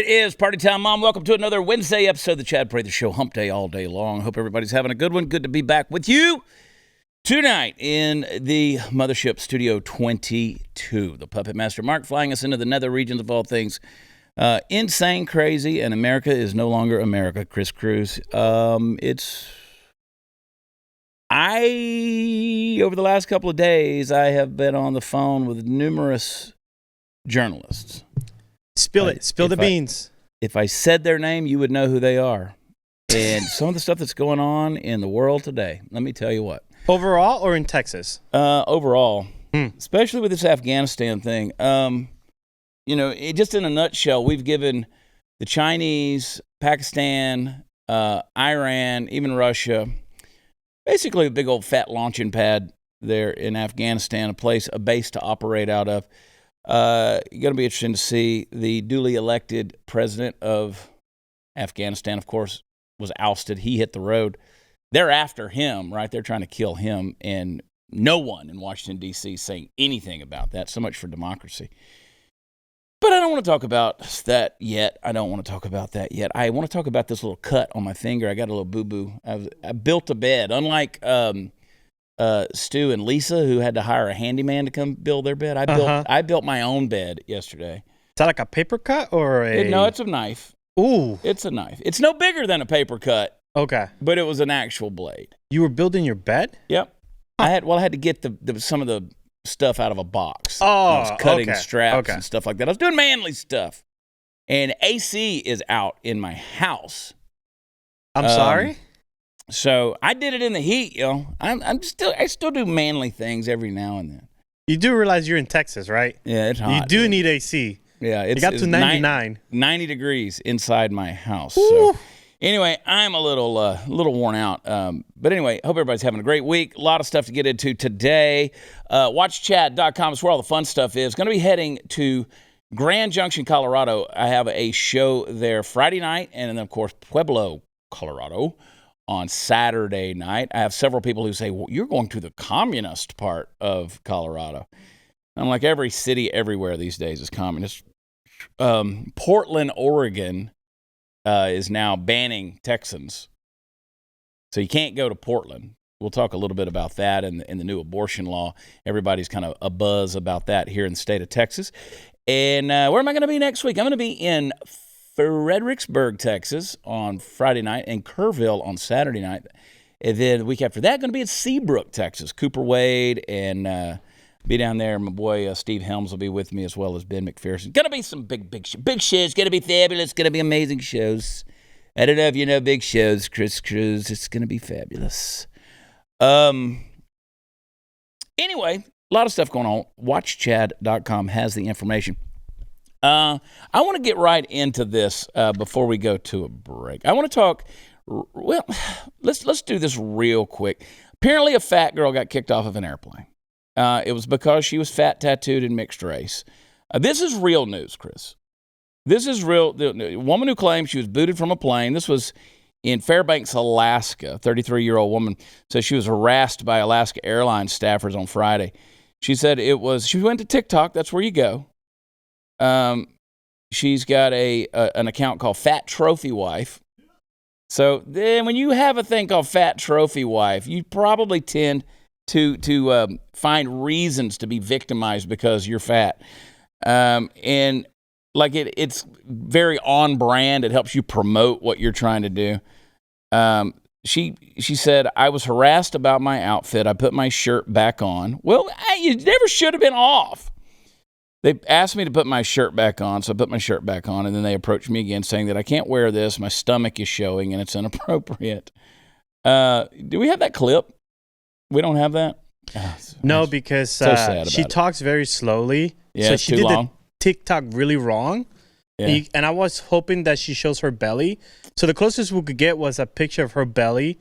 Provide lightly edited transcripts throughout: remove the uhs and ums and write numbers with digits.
It is Party Time, Mom. Welcome to another Wednesday episode of the Chad Prather Show. Hump day all day long. Hope everybody's having a good one. Good to be back with you tonight in the Mothership Studio 22. The Puppet Master Mark flying us into the nether regions of all things insane, crazy, and America is no longer America. Chris Cruz. Over the last couple of days, I have been on the phone with numerous journalists. Spill the beans. If I said their name, you would know who they are. And some of the stuff that's going on in the world today, let me tell you what. Overall or in Texas? Overall, especially with this Afghanistan thing. Just in a nutshell, we've given the Chinese, Pakistan, Iran, even Russia, basically a big old fat launching pad there in Afghanistan, a base to operate out of. Going to be interesting to see. The duly elected president of Afghanistan, of course, was ousted. He hit the road. They're after him, right? They're trying to kill him, and no one in Washington, D.C. is saying anything about that. So much for democracy. But I don't want to talk about that yet. I want to talk about this little cut on my finger. I got a little boo-boo. I built a bed. Unlike Stu and Lisa, who had to hire a handyman to come build their bed. I built my own bed yesterday. Is that like a paper cut or a... No, it's a knife. Ooh. It's a knife. It's no bigger than a paper cut. Okay. But it was an actual blade. You were building your bed? Yep. I had to get some of the stuff out of a box. Oh, I was cutting straps and and stuff like that. I was doing manly stuff. And AC is out in my house. I'm sorry? So I did it in the heat, I still do manly things every now and then. You do realize you're in Texas, right? Yeah, it's hot. You do need AC. Yeah, it got to 99. 90 degrees inside my house. Ooh. So anyway, I'm a little worn out. But anyway, hope everybody's having a great week. A lot of stuff to get into today. WatchChat.com is where all the fun stuff is. Going to be heading to Grand Junction, Colorado. I have a show there Friday night, and then, of course, Pueblo, Colorado, on Saturday night. I have several people who say, well, you're going to the communist part of Colorado. I'm like, every city everywhere these days is communist. Portland, Oregon is now banning Texans. So you can't go to Portland. We'll talk a little bit about that and the new abortion law. Everybody's kind of abuzz about that here in the state of Texas. And where am I going to be next week? I'm going to be in Fredericksburg, Texas on Friday night, and Kerrville on Saturday night. And then the week after that, going to be at Seabrook, Texas. Cooper Wade and be down there. My boy Steve Helms will be with me, as well as Ben McPherson. Going to be some big shows. Going to be fabulous. Going to be amazing shows. I don't know if you know big shows, Chris Cruz. It's going to be fabulous. Anyway, a lot of stuff going on. WatchChad.com has the information. I want to get right into this before we go to a break. I want to talk. Well, let's do this real quick. Apparently, a fat girl got kicked off of an airplane. It was because she was fat, tattooed, and mixed race. This is real news, Chris. This is real. The woman who claimed she was booted from a plane. This was in Fairbanks, Alaska. 33-year-old woman says she was harassed by Alaska Airlines staffers on Friday. She said she went to TikTok. That's where you go. She's got an account called Fat Trophy Wife. So then when you have a thing called Fat Trophy Wife, you probably tend to find reasons to be victimized because you're fat. And like it's very on brand. It helps you promote what you're trying to do. She said, I was harassed about my outfit. I put my shirt back on. Well, you never should have been off. They asked me to put my shirt back on, so I put my shirt back on, and then they approached me again saying that I can't wear this. My stomach is showing, and it's inappropriate. Do we have that clip? We don't have that? No, because she talks very slowly. Yeah, so she did long. The TikTok really wrong. Yeah. And I was hoping that she shows her belly. So the closest we could get was a picture of her belly.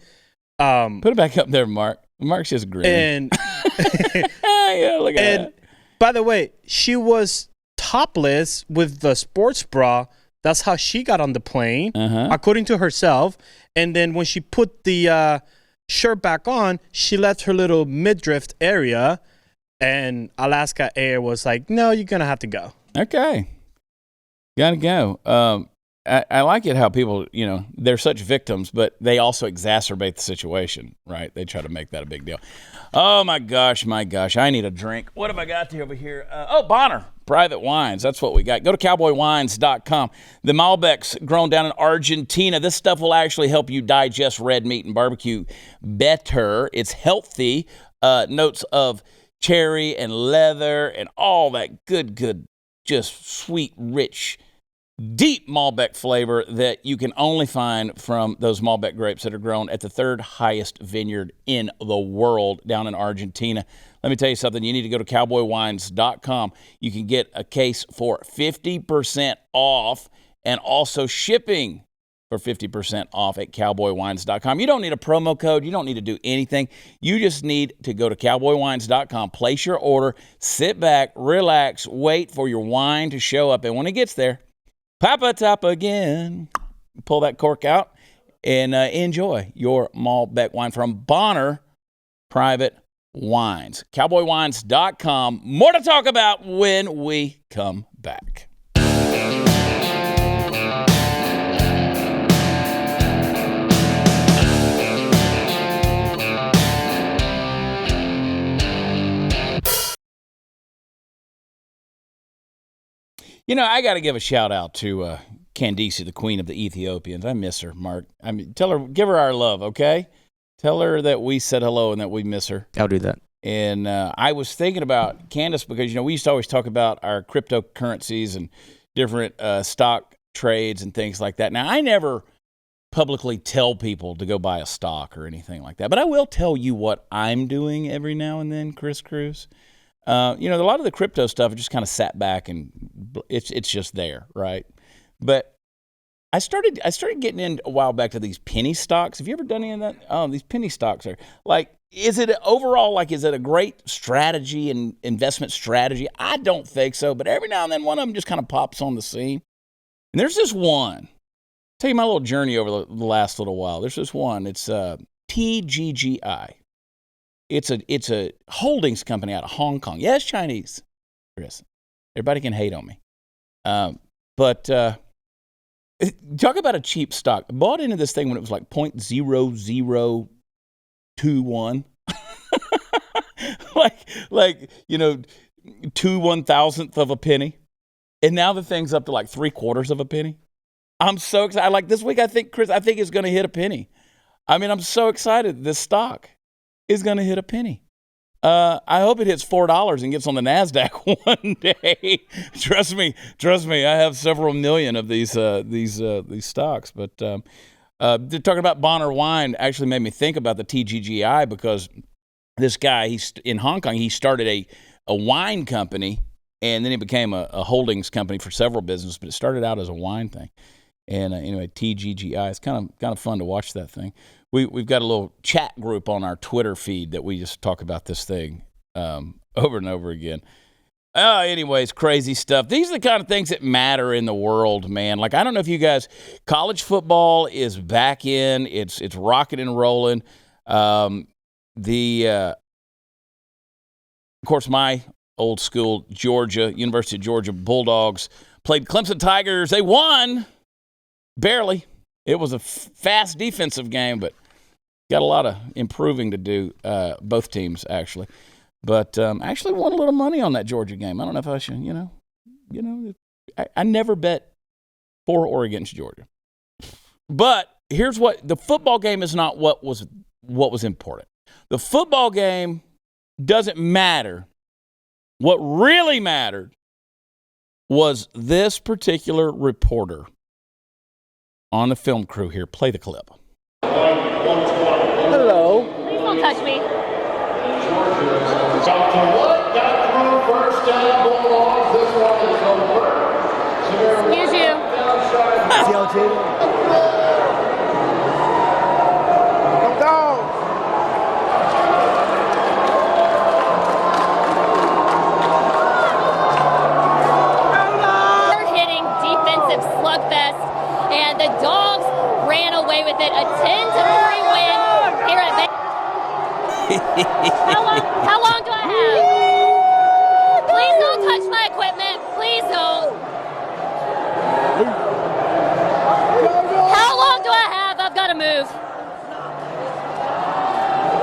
Put it back up there, Mark. Mark's just grinning. And yeah, look at that. By the way, she was topless with the sports bra. That's how she got on the plane, according to herself. And then when she put the shirt back on, she left her little midriff area. And Alaska Air was like, no, you're going to have to go. Okay. Gotta go. I like it how people, they're such victims, but they also exacerbate the situation, right? They try to make that a big deal. Oh, my gosh. I need a drink. What have I got over here? Bonner Private Wines. That's what we got. Go to cowboywines.com. The Malbec's grown down in Argentina. This stuff will actually help you digest red meat and barbecue better. It's healthy. Notes of cherry and leather and all that good, just sweet, rich, deep Malbec flavor that you can only find from those Malbec grapes that are grown at the third highest vineyard in the world down in Argentina. Let me tell you something. You need to go to cowboywines.com. You can get a case for 50% off and also shipping for 50% off at cowboywines.com. You don't need a promo code. You don't need to do anything. You just need to go to cowboywines.com, place your order, sit back, relax, wait for your wine to show up. And when it gets there, pop a top again. Pull that cork out and enjoy your Malbec wine from Bonner Private Wines. Cowboywines.com. More to talk about when we come back. I got to give a shout out to Candice, the queen of the Ethiopians. I miss her, Mark. Give her our love, okay? Tell her that we said hello and that we miss her. I'll do that. And I was thinking about Candice because, we used to always talk about our cryptocurrencies and different stock trades and things like that. Now, I never publicly tell people to go buy a stock or anything like that, but I will tell you what I'm doing every now and then, Chris Cruz. A lot of the crypto stuff just kind of sat back and it's just there, right? But I started getting in a while back to these penny stocks. Have you ever done any of that? Oh, these penny stocks are is it a great strategy and investment strategy? I don't think so, but every now and then one of them just kind of pops on the scene. And there's this one. I'll tell you my little journey over the last little while. There's this one. It's TGGI. It's a holdings company out of Hong Kong. Yeah, it's Chinese, Chris. Everybody can hate on me. But talk about a cheap stock. I bought into this thing when it was like 0.0021. like 2/1000th of a penny. And now the thing's up to like 3/4 of a penny. I'm so excited. This week, Chris, I think it's going to hit a penny. I'm so excited. This stock is going to hit a penny. I hope it hits $4 and gets on the NASDAQ one day. Trust me. I have several million of these stocks. But talking about Bonner Wine actually made me think about the TGGI because this guy, he's in Hong Kong. He started a wine company, and then he became a holdings company for several businesses. But it started out as a wine thing. And anyway, TGGI. It's kind of fun to watch that thing. We've got a little chat group on our Twitter feed that we just talk about this thing over and over again. Anyways, crazy stuff. These are the kind of things that matter in the world, man. I don't know if you guys, college football is back in. It's rocking and rolling. Of course, my old school University of Georgia Bulldogs played Clemson Tigers. They won. Barely. It was a fast defensive game, but got a lot of improving to do, both teams, actually. But actually won a little money on that Georgia game. I don't know if I should, I never bet for or against Georgia. But here's what, the football game is not what was important. The football game doesn't matter. What really mattered was this particular reporter on the film crew here. Play the clip. Hello. Please don't touch me. Excuse you. Hard-hitting defensive slugfest, and the Dogs ran away with it. A 10-3 win here at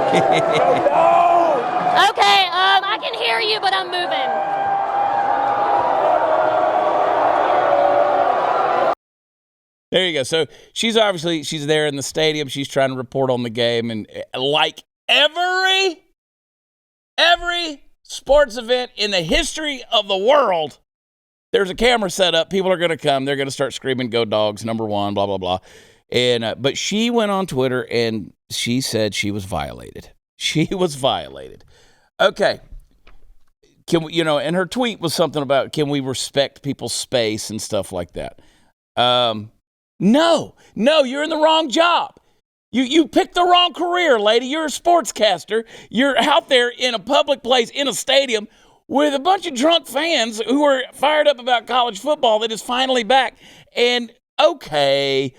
Okay, I can hear you, but I'm moving. There you go. So she's there in the stadium. She's trying to report on the game. And like every sports event in the history of the world, there's a camera set up. People are going to come. They're going to start screaming, "Go Dogs, number one," blah, blah, blah. And but she went on Twitter and she said she was violated. She was violated. Okay. Can we, and her tweet was something about, can we respect people's space and stuff like that? No, you're in the wrong job. You picked the wrong career, lady. You're a sportscaster. You're out there in a public place, in a stadium, with a bunch of drunk fans who are fired up about college football that is finally back. And, okay,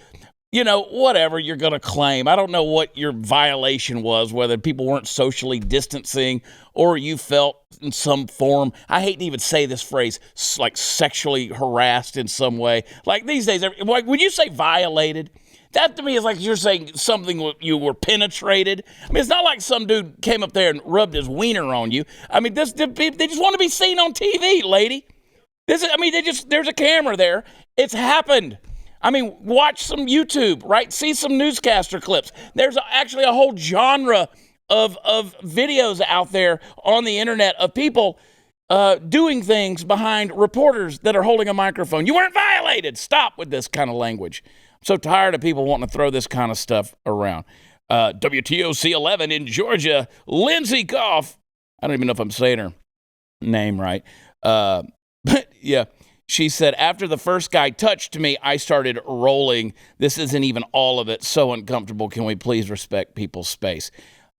whatever you're going to claim. I don't know what your violation was, whether people weren't socially distancing or you felt in some form, I hate to even say this phrase, like sexually harassed in some way. Like these days, like when you say violated, that to me is like you're saying something you were penetrated. I mean, it's not like some dude came up there and rubbed his wiener on you. I mean, they just want to be seen on TV, lady. There's a camera there. It's happened. I mean, watch some YouTube, right? See some newscaster clips. There's actually a whole genre of videos out there on the internet of people doing things behind reporters that are holding a microphone. You weren't violated. Stop with this kind of language. I'm so tired of people wanting to throw this kind of stuff around. WTOC 11 in Georgia, Lindsay Goff. I don't even know if I'm saying her name right. But yeah. She said, after the first guy touched me, I started rolling. This isn't even all of it. So uncomfortable. Can we please respect people's space?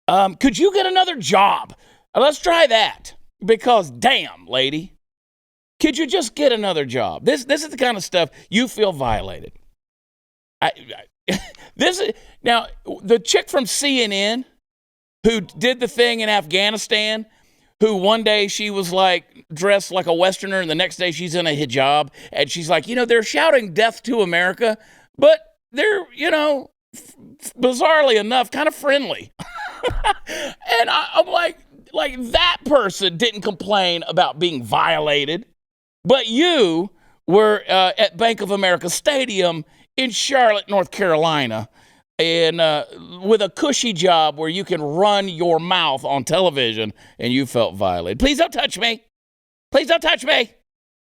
Could you get another job? Let's try that. Because damn, lady, could you just get another job? This is the kind of stuff you feel violated. Now, the chick from CNN who did the thing in Afghanistan, who one day she was like dressed like a Westerner and the next day she's in a hijab and she's like, they're shouting death to America, but they're, bizarrely enough, kind of friendly. And I'm like that person didn't complain about being violated, but you were at Bank of America Stadium in Charlotte, North Carolina, and with a cushy job where you can run your mouth on television, and you felt violated. Please don't touch me. Please don't touch me.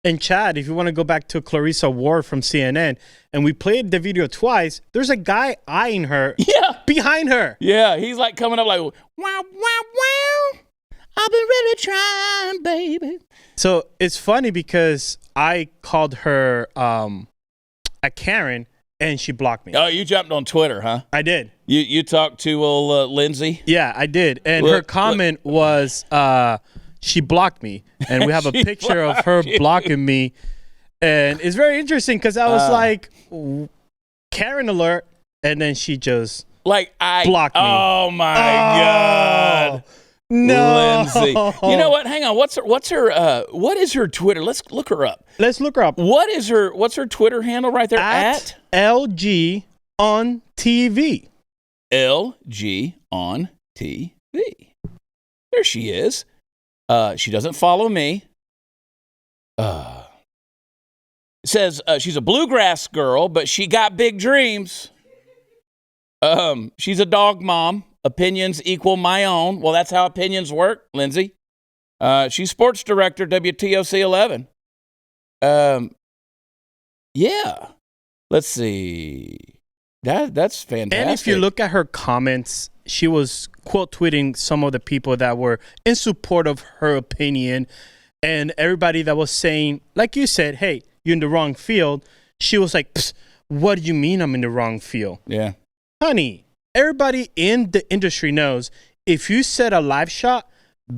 And Chad, if you want to go back to Clarissa Ward from CNN, and we played the video twice, there's a guy eyeing her behind her. Yeah, he's like coming up like, wow, wow, wow. I've been really trying, baby. So it's funny because I called her a Karen, and she blocked me. Oh, you jumped on Twitter, huh? I did. You talked to old Lindsay? Yeah, I did. And her comment was, she blocked me. And we have a picture of her blocking me. And it's very interesting because I was like, Karen alert. And then she just blocked me. Oh, my God. No. Lindsay. You know what? Hang on. What is her Twitter? Let's look her up. Let's look her up. What's her Twitter handle right there? At LG on TV. LG on TV. There she is. She doesn't follow me. It says she's a bluegrass girl, but she got big dreams. She's a dog mom. Opinions equal my own. Well, that's how opinions work, Lindsay. She's sports director, WTOC 11. Yeah. Let's see. That's fantastic. And if you look at her comments, she was quote tweeting some of the people that were in support of her opinion, and everybody that was saying, like you said, hey, you're in the wrong field. She was like, what do you mean I'm in the wrong field? Yeah. Honey, everybody in the industry knows if you set a live shot,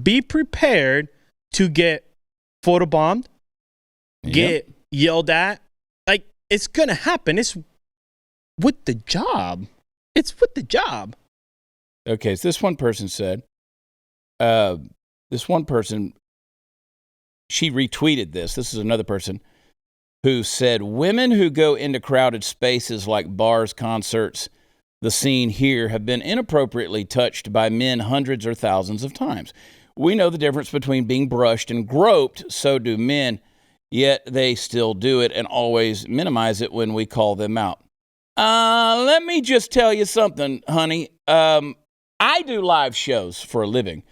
be prepared to get photobombed, get yelled at. Like, it's going to happen. It's with the job. It's with the job. Okay, so this one person said, she retweeted this. This is another person who said, women who go into crowded spaces like bars, concerts, the scene here have been inappropriately touched by men hundreds or thousands of times. We know the difference between being brushed and groped, so do men, yet they still do it and always minimize it when we call them out. Let me just tell you something, honey. I do live shows for a living.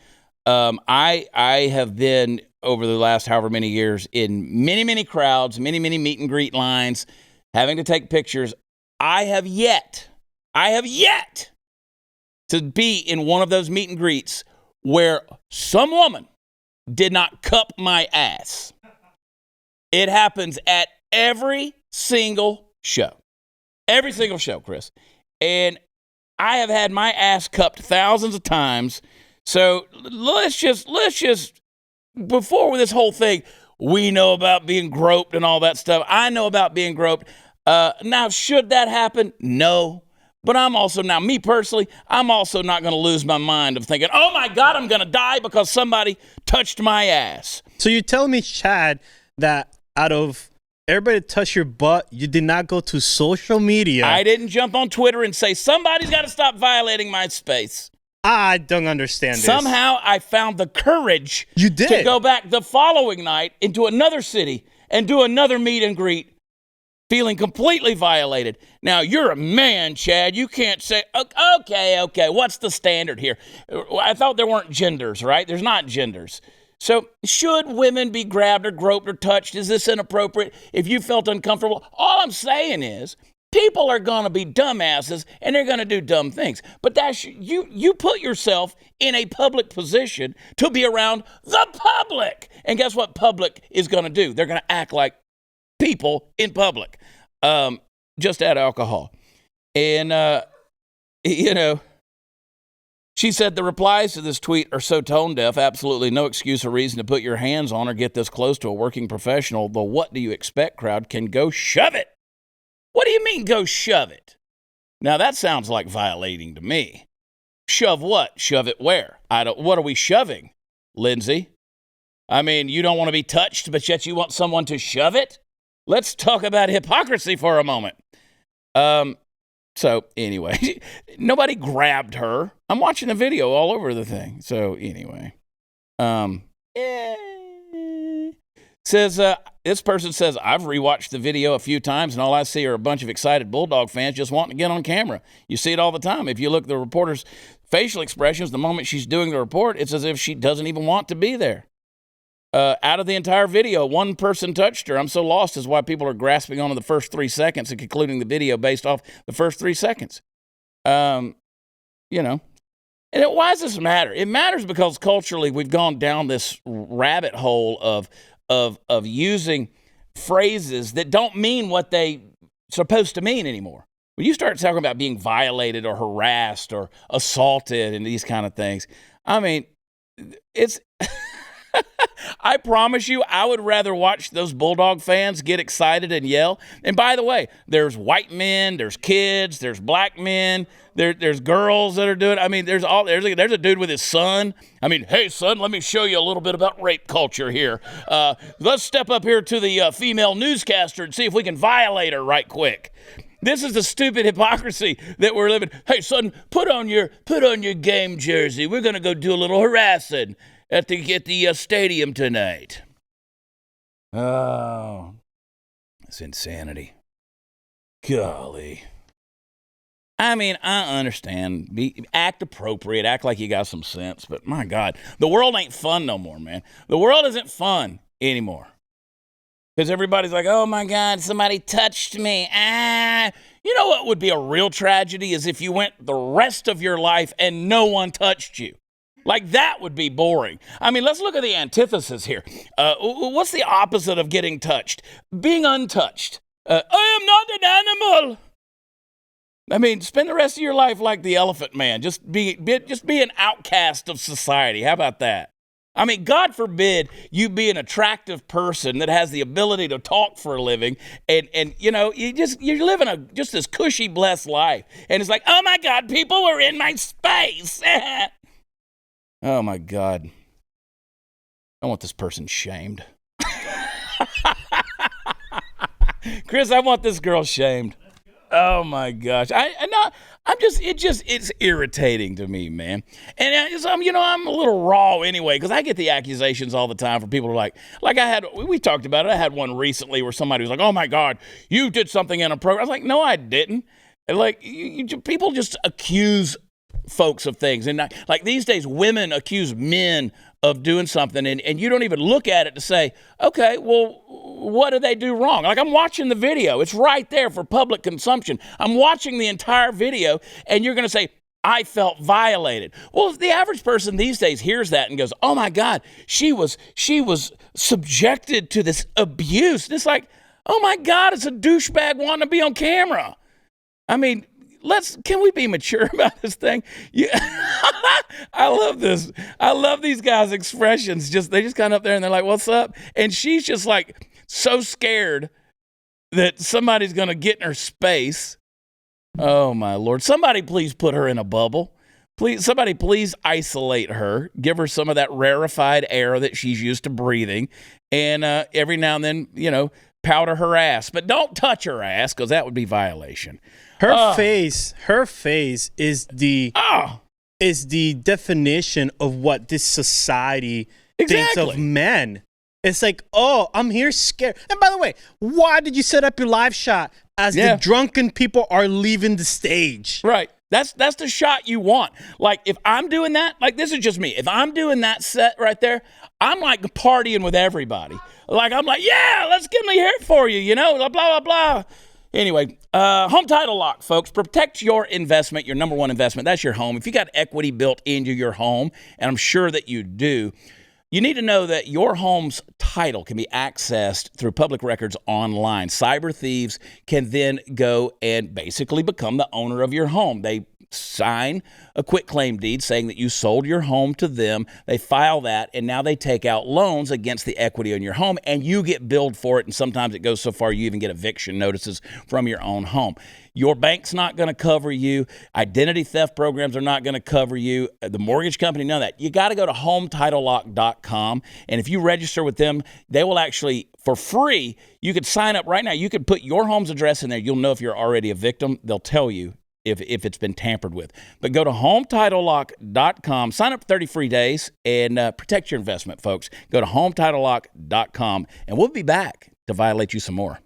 I have been, over the last however many years, in many, many crowds, many, many meet and greet lines, having to take pictures. I have yet to be in one of those meet and greets where some woman did not cup my ass. It happens at every single show. Every single show, Chris. And I have had my ass cupped thousands of times. So let's just, before this whole thing, we know about being groped and all that stuff. I know about being groped. Now, should that happen? No. But I'm also, now me personally, I'm also not going to lose my mind of thinking, oh my God, I'm going to die because somebody touched my ass. So you tell me, Chad, that out of everybody touch your butt, you did not go to social media. I didn't jump on Twitter and say, somebody's got to stop violating my space. I don't understand this. Somehow I found the courage to go back the following night into another city and do another meet and greet, feeling completely violated. Now, you're a man, Chad. You can't say, okay, what's the standard here? I thought there weren't genders, right? There's not genders. So should women be grabbed or groped or touched? Is this inappropriate? If you felt uncomfortable, all I'm saying is people are going to be dumbasses and they're going to do dumb things. But that's you put yourself in a public position to be around the public. And guess what public is going to do? They're going to act like people in public. Just add alcohol. And, she said the replies to this tweet are so tone deaf, absolutely no excuse or reason to put your hands on or get this close to a working professional. The what do you expect crowd can go shove it. What do you mean go shove it? Now that sounds like violating to me. Shove what? Shove it where? What are we shoving, Lindsay? I mean, you don't want to be touched, but yet you want someone to shove it? Let's talk about hypocrisy for a moment. So anyway, nobody grabbed her. I'm watching the video all over the thing. So anyway, says this person says, I've rewatched the video a few times and all I see are a bunch of excited Bulldog fans just wanting to get on camera. You see it all the time. If you look at the reporter's facial expressions, the moment she's doing the report, it's as if she doesn't even want to be there. Out of the entire video, one person touched her. I'm so lost as why people are grasping onto the first 3 seconds and concluding the video based off the first 3 seconds. And why does this matter? It matters because culturally we've gone down this rabbit hole of using phrases that don't mean what they supposed to mean anymore. When you start talking about being violated or harassed or assaulted and these kind of things, I mean, it's... I promise you, I would rather watch those Bulldog fans get excited and yell. And by the way, there's white men, there's kids, there's black men, there's girls that are doing it. I mean, there's a dude with his son. I mean, hey, son, let me show you a little bit about rape culture here. Let's step up here to the female newscaster and see if we can violate her right quick. This is the stupid hypocrisy that we're living. Hey, son, put on your game jersey. We're going to go do a little harassing at the stadium tonight. Oh, it's insanity. Golly. I mean, I understand. Act appropriate. Act like you got some sense. But my God, the world ain't fun no more, man. The world isn't fun anymore. Because everybody's like, oh my God, somebody touched me. You know what would be a real tragedy is if you went the rest of your life and no one touched you. Like, that would be boring. I mean, let's look at the antithesis here. What's the opposite of getting touched? Being untouched. I am not an animal. I mean, spend the rest of your life like the elephant man. Just be an outcast of society. How about that? I mean, God forbid you be an attractive person that has the ability to talk for a living and you're living just this cushy, blessed life. And it's like, oh my God, people were in my space. Oh, my God. I want this person shamed. Chris, I want this girl shamed. Oh my gosh. It's irritating to me, man. And I'm a little raw anyway, because I get the accusations all the time from people who are like we talked about it. I had one recently where somebody was like, oh my God, you did something in a program. I was like, no, I didn't. And like, people just accuse folks of things. And like these days, women accuse men of doing something, and you don't even look at it to say, okay, well, what did they do wrong? Like, I'm watching the video. It's right there for public consumption. I'm watching the entire video, and you're going to say, I felt violated. Well, if the average person these days hears that and goes, oh my God, she was subjected to this abuse. And it's like, oh my God, it's a douchebag wanting to be on camera. I mean, can we be mature about this thing? Yeah. I love this. I love these guys' expressions. They just come up there and they're like, what's up? And she's just like so scared that somebody's going to get in her space. Oh my Lord. Somebody please put her in a bubble. Somebody please isolate her. Give her some of that rarefied air that she's used to breathing. And every now and then, powder her ass. But don't touch her ass, because that would be violation. Her face is the definition of what this society thinks of men. It's like, oh, I'm here scared. And by the way, why did you set up your live shot as the drunken people are leaving the stage? Right. That's the shot you want. Like, if I'm doing that, like, this is just me. If I'm doing that set right there, I'm like partying with everybody. Like, I'm like, yeah, let's get me here for you, blah, blah, blah. Anyway, home title lock, folks. Protect your investment, your number one investment. That's your home. If you got equity built into your home, and I'm sure that you do, you need to know that your home's title can be accessed through public records online. Cyber thieves can then go and basically become the owner of your home. They sign a quitclaim deed saying that you sold your home to them. They file that, and now they take out loans against the equity in your home, and you get billed for it, and sometimes it goes so far you even get eviction notices from your own home. Your bank's not going to cover you. Identity theft programs are not going to cover you. The mortgage company, none of that. You got to go to HomeTitleLock.com, and if you register with them, they will actually, for free, you could sign up right now. You could put your home's address in there. You'll know if you're already a victim. They'll tell you if it's been tampered with. But go to HomeTitleLock.com, sign up for 30 free days, and protect your investment, folks. Go to HomeTitleLock.com, and we'll be back to violate you some more.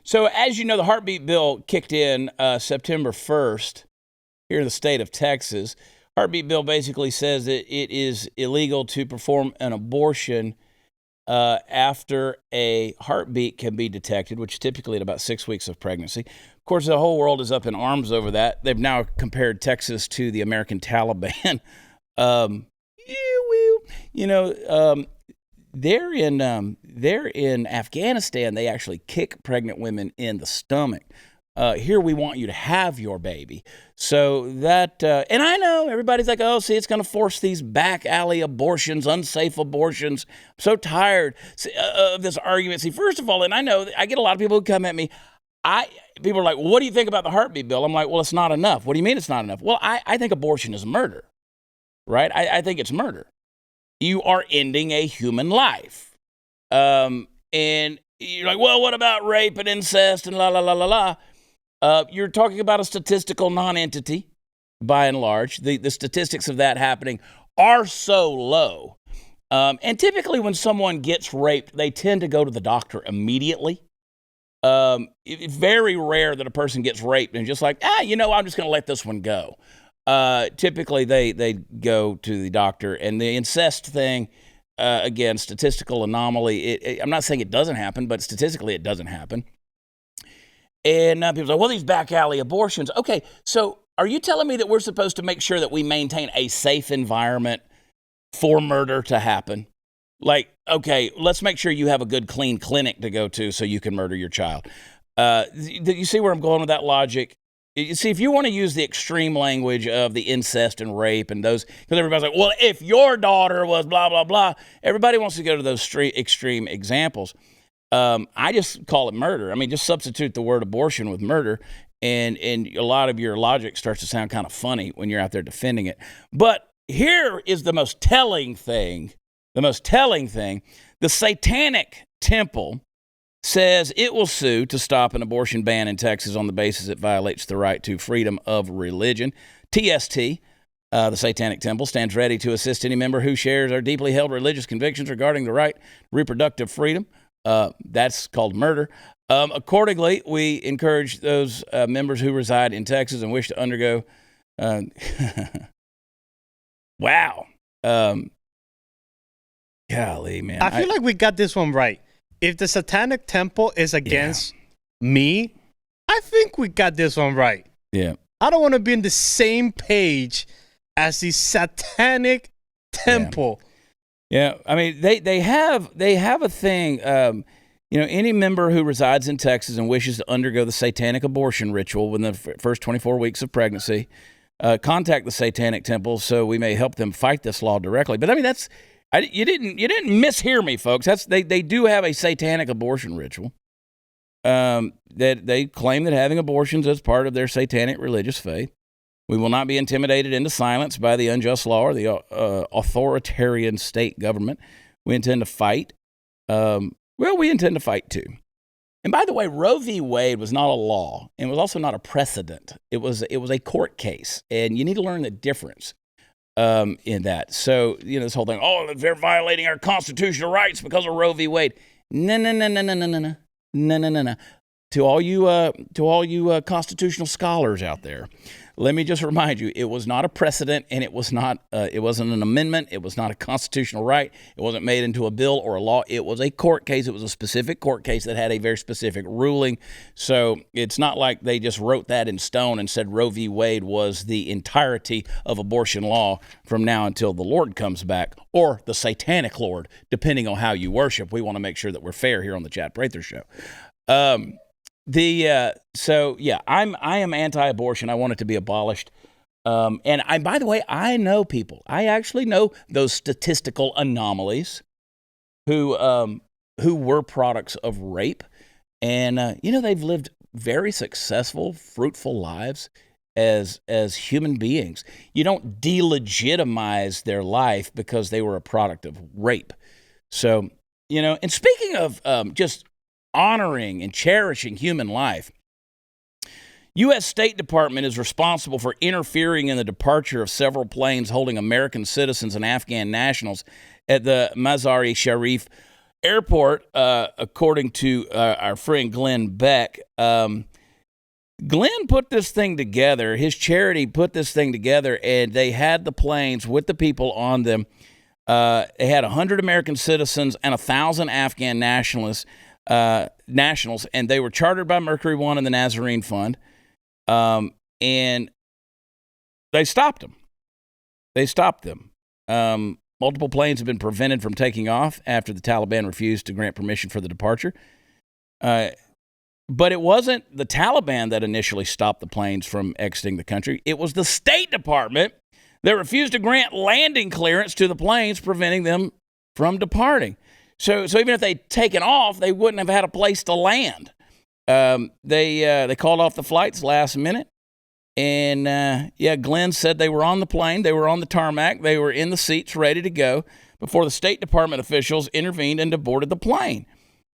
So as you know, the heartbeat bill kicked in September 1st here in the state of Texas. Heartbeat bill basically says that it is illegal to perform an abortion after a heartbeat can be detected, which is typically at about 6 weeks of pregnancy. Of course, the whole world is up in arms over that. They've now compared Texas to the American Taliban. They're in Afghanistan. They actually kick pregnant women in the stomach. Here we want you to have your baby. So that, and I know everybody's like, oh, see, it's going to force these back alley abortions, unsafe abortions. I'm so tired of this argument. See, first of all, and I know I get a lot of people who come at me. People are like, well, what do you think about the heartbeat bill? I'm like, well, it's not enough. What do you mean it's not enough? Well, I think abortion is murder, right? I think it's murder. You are ending a human life. And you're like, well, what about rape and incest and la, la, la, la, la? You're talking about a statistical non-entity, by and large. The statistics of that happening are so low. And typically when someone gets raped, they tend to go to the doctor immediately. It's very rare that a person gets raped and just like, I'm just going to let this one go. Typically, they go to the doctor. And the incest thing, again, statistical anomaly. I'm not saying it doesn't happen, but statistically it doesn't happen. And people say, well, these back alley abortions. Okay, so are you telling me that we're supposed to make sure that we maintain a safe environment for murder to happen? Like, okay, let's make sure you have a good, clean clinic to go to so you can murder your child. You see where I'm going with that logic? You see, if you want to use the extreme language of the incest and rape and those, because everybody's like, well, if your daughter was blah, blah, blah, everybody wants to go to those extreme examples. I just call it murder. I mean, just substitute the word abortion with murder, and a lot of your logic starts to sound kind of funny when you're out there defending it. But here is the most telling thing. The Satanic Temple says it will sue to stop an abortion ban in Texas on the basis it violates the right to freedom of religion. TST, the Satanic Temple, stands ready to assist any member who shares our deeply held religious convictions regarding the right to reproductive freedom. That's called murder. Accordingly, we encourage those members who reside in Texas and wish to undergo... wow. Golly, man. I feel like we got this one right. If the Satanic Temple is against me, I think we got this one right. Yeah. I don't want to be in the same page as the Satanic Temple. Yeah. I mean, they have a thing. Any member who resides in Texas and wishes to undergo the satanic abortion ritual within the first 24 weeks of pregnancy, contact the Satanic Temple so we may help them fight this law directly. But I mean, you didn't mishear me, folks. They do have a satanic abortion ritual. That they claim that having abortions is part of their satanic religious faith. We will not be intimidated into silence by the unjust law or the authoritarian state government. We intend to fight. We intend to fight too. And by the way, Roe v. Wade was not a law, and it was also not a precedent. It was a court case, and you need to learn the difference in that. So, this whole thing, they're violating our constitutional rights because of Roe v. Wade. No. To all you constitutional scholars out there, let me just remind you, it was not a precedent, and it wasn't an amendment. It was not a constitutional right. It wasn't made into a bill or a law. It was a court case. It was a specific court case that had a very specific ruling. So it's not like they just wrote that in stone and said Roe v. Wade was the entirety of abortion law from now until the Lord comes back, or the satanic Lord, depending on how you worship. We want to make sure that we're fair here on the Chad Prather Show. I am anti-abortion. I want it to be abolished. And by the way, I know people. I actually know those statistical anomalies who were products of rape, and they've lived very successful, fruitful lives as human beings. You don't delegitimize their life because they were a product of rape. So, and speaking of just honoring and cherishing human life, U.S. State Department is responsible for interfering in the departure of several planes holding American citizens and Afghan nationals at the Mazar-e-Sharif airport, according to our friend Glenn Beck. Glenn put this thing together. His charity put this thing together, and they had the planes with the people on them. They had 100 American citizens and 1,000 Afghan nationals, and they were chartered by Mercury One and the Nazarene Fund. And they stopped them. Multiple planes have been prevented from taking off after the Taliban refused to grant permission for the departure. But it wasn't the Taliban that initially stopped the planes from exiting the country. It was the State Department that refused to grant landing clearance to the planes, preventing them from departing. So even if they'd taken off, they wouldn't have had a place to land. They called off the flights last minute. And, Glenn said they were on the plane. They were on the tarmac. They were in the seats ready to go before the State Department officials intervened and boarded the plane.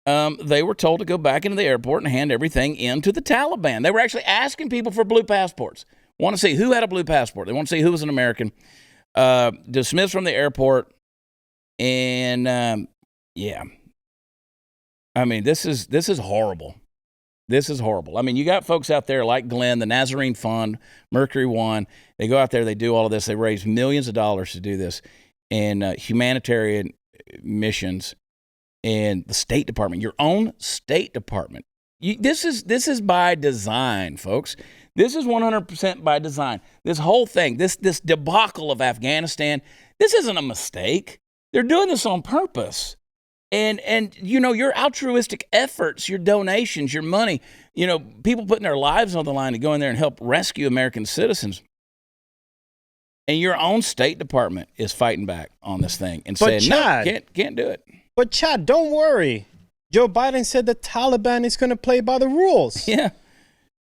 They were told to go back into the airport and hand everything in to the Taliban. They were actually asking people for blue passports. Want to see who had a blue passport. They want to see who was an American. Dismissed from the airport. And, I mean, this is horrible. This is horrible. I mean, you got folks out there like Glenn, the Nazarene Fund, Mercury One. They go out there, they do all of this. They raise millions of dollars to do this, and humanitarian missions. And the State Department, your own State Department. This is by design, folks. This is 100% by design. This whole thing, this debacle of Afghanistan, this isn't a mistake. They're doing this on purpose. And your altruistic efforts, your donations, your money, people putting their lives on the line to go in there and help rescue American citizens. And your own State Department is fighting back on this thing and saying, Chad, no, can't do it. But Chad, don't worry. Joe Biden said the Taliban is going to play by the rules. Yeah.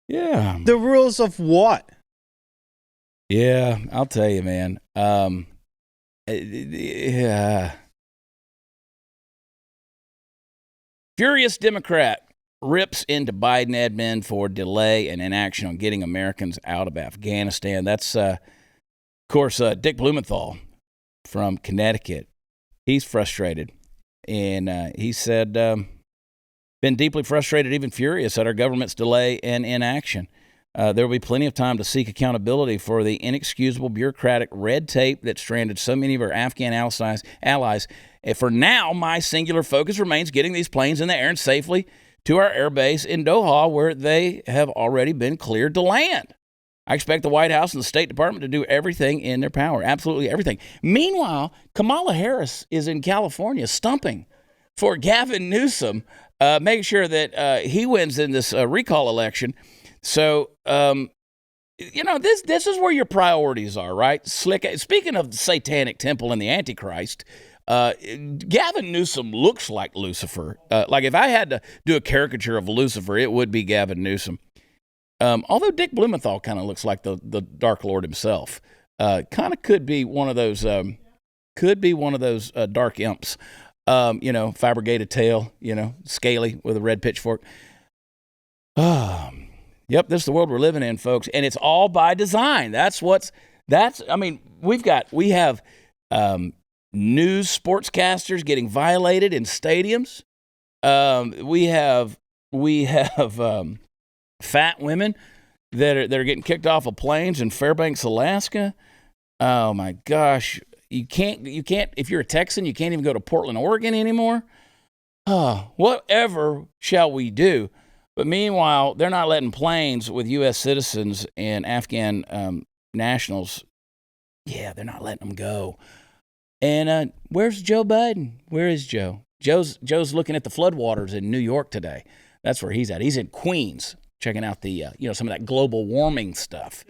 Yeah. The rules of what? Yeah, I'll tell you, man. Yeah. Furious Democrat rips into Biden admin for delay and inaction on getting Americans out of Afghanistan. That's, of course, Dick Blumenthal from Connecticut. He's frustrated. And he said, been deeply frustrated, even furious at our government's delay and inaction. There will be plenty of time to seek accountability for the inexcusable bureaucratic red tape that stranded so many of our Afghan allies. For now, my singular focus remains getting these planes in the air and safely to our airbase in Doha, where they have already been cleared to land. I expect the White House and the State Department to do everything in their power, absolutely everything. Meanwhile, Kamala Harris is in California stumping for Gavin Newsom, making sure that he wins in this recall election. So, this is where your priorities are, right? Speaking of the Satanic Temple and the Antichrist, Gavin Newsom looks like Lucifer. Like if I had to do a caricature of Lucifer, it would be Gavin Newsom. Although Dick Blumenthal kind of looks like the Dark Lord himself. Kind of could be one of those dark imps. Fabricated tail, scaly with a red pitchfork. Yep, this is the world we're living in, folks, and it's all by design. We have news sportscasters getting violated in stadiums. We have fat women that are getting kicked off of planes in Fairbanks, Alaska. Oh my gosh, you can't. If you're a Texan, you can't even go to Portland, Oregon anymore. Whatever shall we do? But meanwhile, they're not letting planes with U.S. citizens and Afghan nationals. Yeah, they're not letting them go. And where's Joe Biden? Where is Joe? Joe's looking at the floodwaters in New York today. That's where he's at. He's in Queens, checking out the some of that global warming stuff.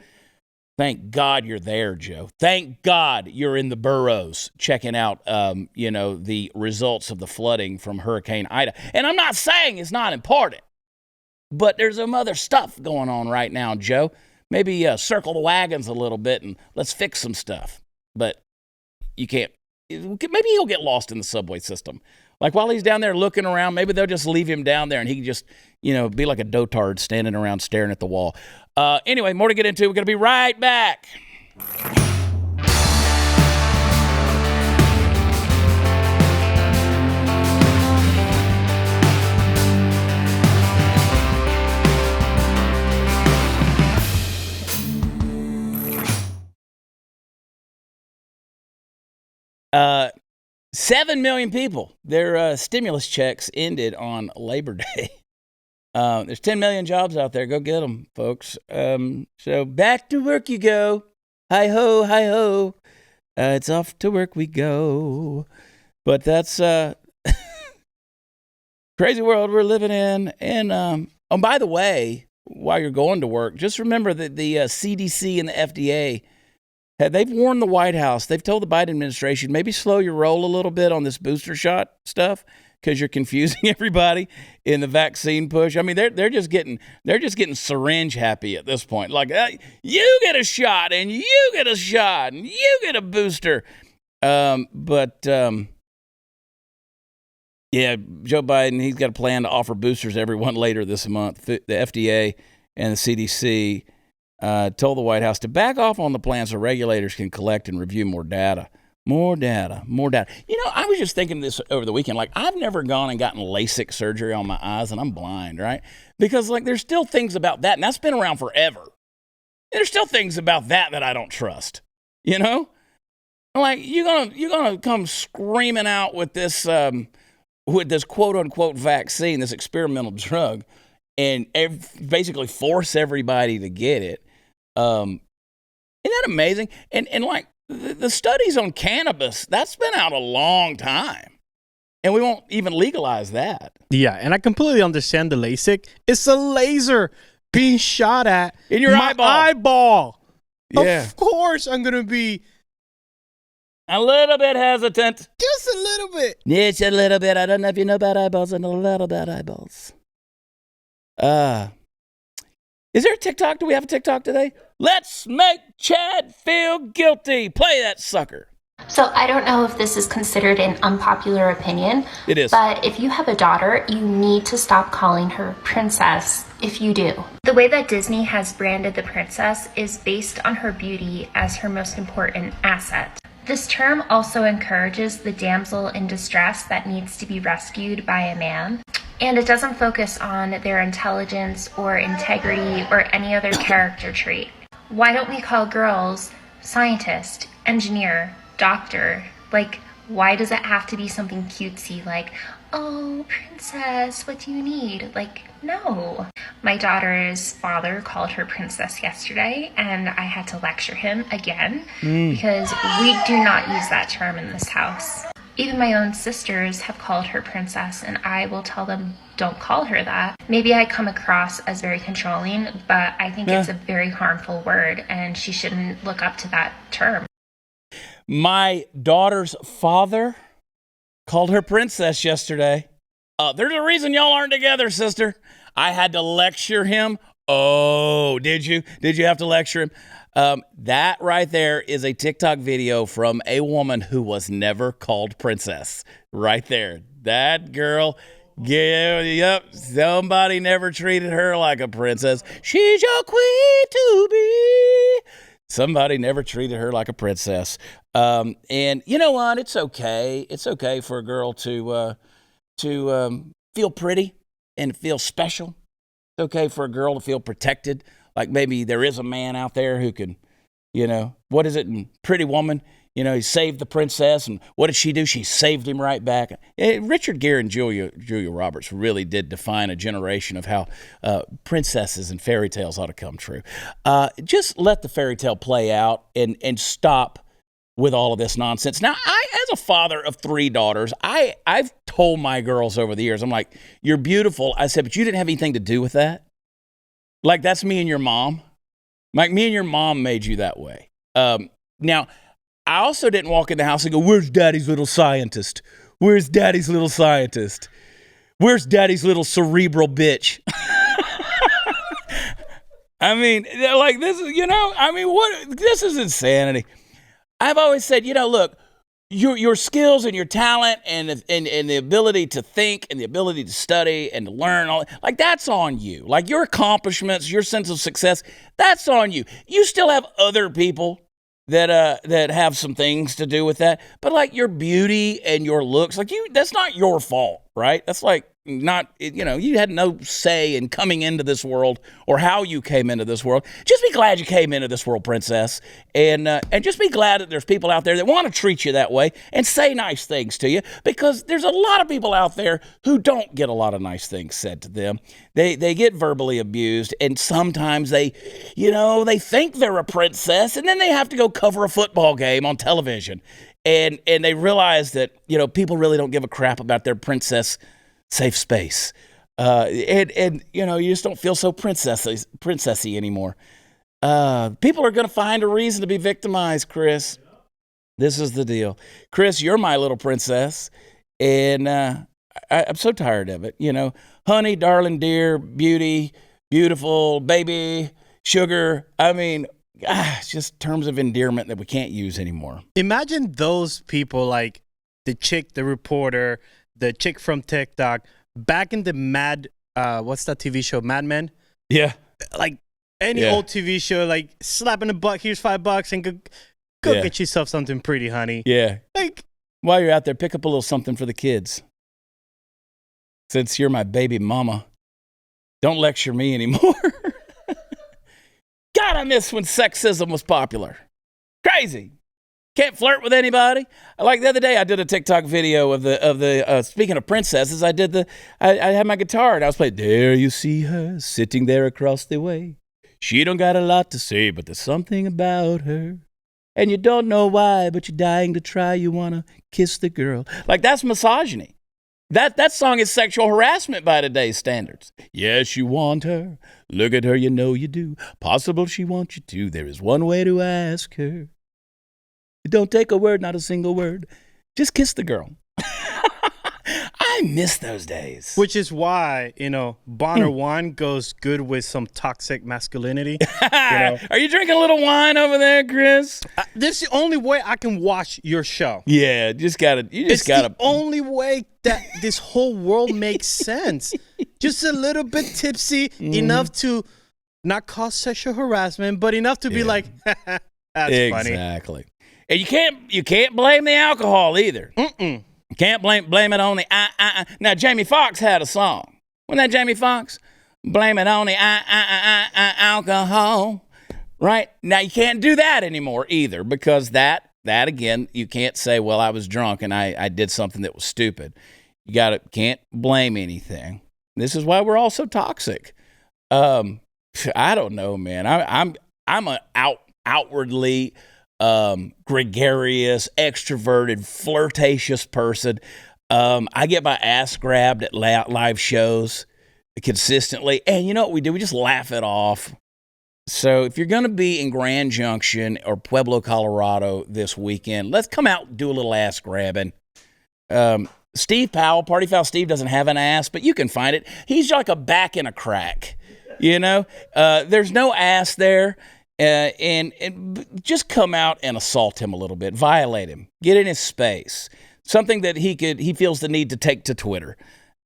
Thank God you're there, Joe. Thank God you're in the boroughs checking out the results of the flooding from Hurricane Ida. And I'm not saying it's not important. But there's some other stuff going on right now, Joe. Maybe circle the wagons a little bit and let's fix some stuff. But you can't. Maybe he'll get lost in the subway system. Like while he's down there looking around, maybe they'll just leave him down there and he can just, be like a dotard standing around staring at the wall. Anyway, more to get into. We're going to be right back. 7 million people, their stimulus checks ended on Labor Day. There's 10 million jobs out there. Go get them, folks. So back to work you go. Hi-ho, hi-ho. It's off to work we go. But that's crazy world we're living in. And by the way, while you're going to work, just remember that the CDC and the FDA, they've warned the White House. They've told the Biden administration, maybe slow your roll a little bit on this booster shot stuff because you're confusing everybody in the vaccine push. I mean, they're just getting syringe happy at this point. Like, you get a shot and you get a shot and you get a booster. Yeah, Joe Biden, he's got a plan to offer boosters to everyone later this month. The FDA and the CDC told the White House to back off on the plan so regulators can collect and review more data. More data. I was just thinking this over the weekend. Like, I've never gone and gotten LASIK surgery on my eyes, and I'm blind, right? Because, there's still things about that, and that's been around forever. There's still things about that I don't trust, Like, you're gonna come screaming out with this quote-unquote vaccine, this experimental drug, and basically force everybody to get it. Isn't that amazing? And the studies on cannabis, that's been out a long time. And we won't even legalize that. Yeah, and I completely understand the LASIK. It's a laser being shot at in your eyeball. Yeah. Of course I'm going to be a little bit hesitant. Just Just a little bit. Just a little bit. I don't know if you know about eyeballs. I know a lot about eyeballs. Is there a TikTok? Do we have a TikTok today? Let's make Chad feel guilty. Play that sucker. So I don't know if this is considered an unpopular opinion. It is. But if you have a daughter, you need to stop calling her princess if you do. The way that Disney has branded the princess is based on her beauty as her most important asset. This term also encourages the damsel in distress that needs to be rescued by a man. And it doesn't focus on their intelligence or integrity or any other character trait. Why don't we call girls scientist, engineer, doctor? Like, why does it have to be something cutesy like, oh, princess, what do you need? Like, no. My daughter's father called her princess yesterday, and I had to lecture him again because we do not use that term in this house. Even my own sisters have called her princess, and I will tell them, don't call her that. Maybe I come across as very controlling, but I think it's a very harmful word, and she shouldn't look up to that term. My daughter's father called her princess yesterday. There's a reason y'all aren't together, sister. I had to lecture him. Oh, did you? Did you have to lecture him? That right there is a TikTok video from a woman who was never called princess. Right there. That girl, yep, somebody never treated her like a princess. She's your queen to be. Somebody never treated her like a princess. And you know what? It's okay. It's okay for a girl to feel pretty and feel special. It's okay for a girl to feel protected. Like maybe there is a man out there who can, what is it in Pretty Woman? He saved the princess, and what did she do? She saved him right back. Richard Gere and Julia Roberts really did define a generation of how princesses and fairy tales ought to come true. Just let the fairy tale play out and stop with all of this nonsense. Now, as a father of 3 daughters, I've told my girls over the years, I'm like, you're beautiful. I said, but you didn't have anything to do with that. Like, that's me and your mom. Like, me and your mom made you that way. Now, I also didn't walk in the house and go, where's daddy's little scientist? Where's daddy's little scientist? Where's daddy's little cerebral bitch? I mean, like, this is, what? This is insanity. I've always said, look, your skills and your talent and the ability to think and the ability to study and to learn, like, that's on you. Like, your accomplishments, your sense of success, that's on you. You still have other people that have some things to do with that. But like your beauty and your looks, like that's not your fault, right? That's like not, you had no say in coming into this world or how you came into this world. Just be glad you came into this world, princess. And just be glad that there's people out there that want to treat you that way and say nice things to you, because there's a lot of people out there who don't get a lot of nice things said to them. They get verbally abused, and sometimes they think they're a princess, and then they have to go cover a football game on television. And they realize that, people really don't give a crap about their princess safe space. And you just don't feel so princessy anymore. People are going to find a reason to be victimized, Chris. This is the deal. Chris, you're my little princess, and I'm so tired of it. Honey, darling, dear, beauty, beautiful, baby, sugar. I mean, it's just terms of endearment that we can't use anymore. Imagine those people, like the chick, the reporter, the chick from TikTok, back in the what's that TV show, Mad Men? Yeah. Like any old TV show, like slapping a buck, here's $5 and go get yourself something pretty, honey. Yeah. Like, while you're out there, pick up a little something for the kids. Since you're my baby mama, don't lecture me anymore. God, I miss when sexism was popular. Crazy. Can't flirt with anybody. Like the other day, I did a TikTok video of the speaking of princesses. I had my guitar and I was playing, there you see her sitting there across the way. She don't got a lot to say, but there's something about her. And you don't know why, but you're dying to try. You want to kiss the girl. Like, that's misogyny. That song is sexual harassment by today's standards. Yes, you want her. Look at her, you know you do. Possible she wants you to. There is one way to ask her. It don't take a word, not a single word. Just kiss the girl. I miss those days. Which is why, Bonner wine goes good with some toxic masculinity. Are you drinking a little wine over there, Chris? This is the only way I can watch your show. Yeah, it's the only way that this whole world makes sense. Just a little bit tipsy, enough to not cause sexual harassment, but enough to be like, that's funny. Exactly. And you can't blame the alcohol either. Mm-mm. Can't blame it on the Now, Jamie Foxx had a song. Wasn't that Jamie Foxx? Blame it on the alcohol. Right? Now, you can't do that anymore either, because that again, you can't say, well, I was drunk and I did something that was stupid. You can't blame anything. This is why we're all so toxic. I don't know, man. I'm an outwardly gregarious, extroverted, flirtatious person. I get my ass grabbed at live shows consistently. And you know what we do? We just laugh it off. So if you're going to be in Grand Junction or Pueblo, Colorado this weekend, let's come out and do a little ass grabbing. Steve Powell, Party Foul Steve, doesn't have an ass, but you can find it. He's like a back in a crack, There's no ass there. And just come out and assault him a little bit, violate him, get in his space, something that he feels the need to take to Twitter.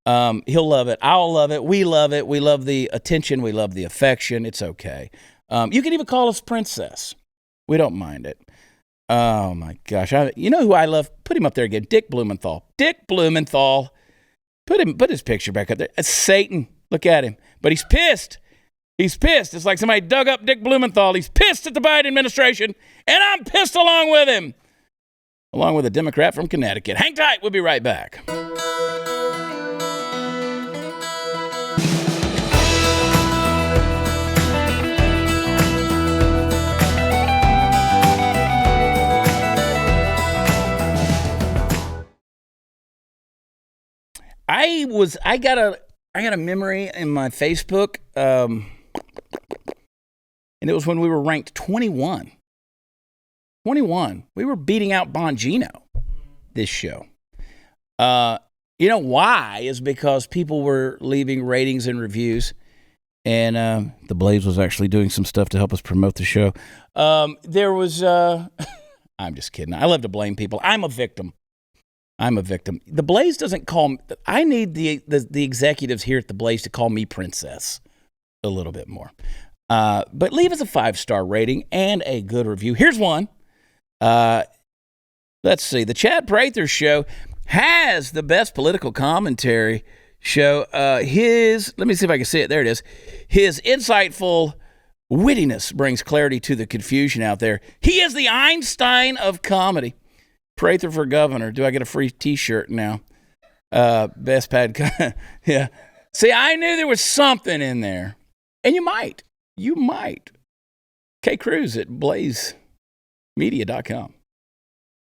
He'll love it. I'll love it. We love it. We love the attention. We love the affection. It's okay. You can even call us princess. We don't mind it. Oh my gosh. You know who I love? Put him up there again. Dick Blumenthal. Dick Blumenthal. Put his picture back up there. It's Satan. Look at him. But he's pissed. He's pissed. It's like somebody dug up Dick Blumenthal. He's pissed at the Biden administration, and I'm pissed along with him, along with a Democrat from Connecticut. Hang tight. We'll be right back. I got a memory in my Facebook, and it was when we were ranked 21. 21. We were beating out Bongino this show. You know why? Is because people were leaving ratings and reviews, and the Blaze was actually doing some stuff to help us promote the show. There was, I'm just kidding. I love to blame people. I'm a victim. The Blaze doesn't call me. I need the executives here at the Blaze to call me princess a little bit more. But leave us a 5-star rating and a good review. Here's one. Let's see. The Chad Prather Show has the best political commentary show. Let me see if I can see it. There it is. His insightful wittiness brings clarity to the confusion out there. He is the Einstein of comedy. Prather for governor. Do I get a free T-shirt now? Best pad. Yeah. See, I knew there was something in there. And you might. K. Cruz at blazemedia.com.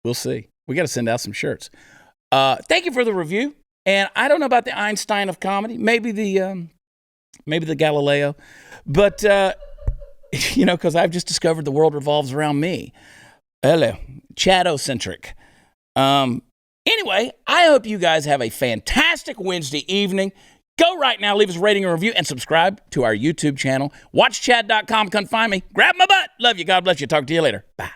We'll see. We got to send out some shirts. Thank you for the review. And I don't know about the Einstein of comedy. Maybe the Galileo. But, because I've just discovered the world revolves around me. Hello. Chadocentric. Anyway, I hope you guys have a fantastic Wednesday evening. Go right now, leave us a rating and review, and subscribe to our YouTube channel. WatchChad.com. Come find me. Grab my butt. Love you. God bless you. Talk to you later. Bye.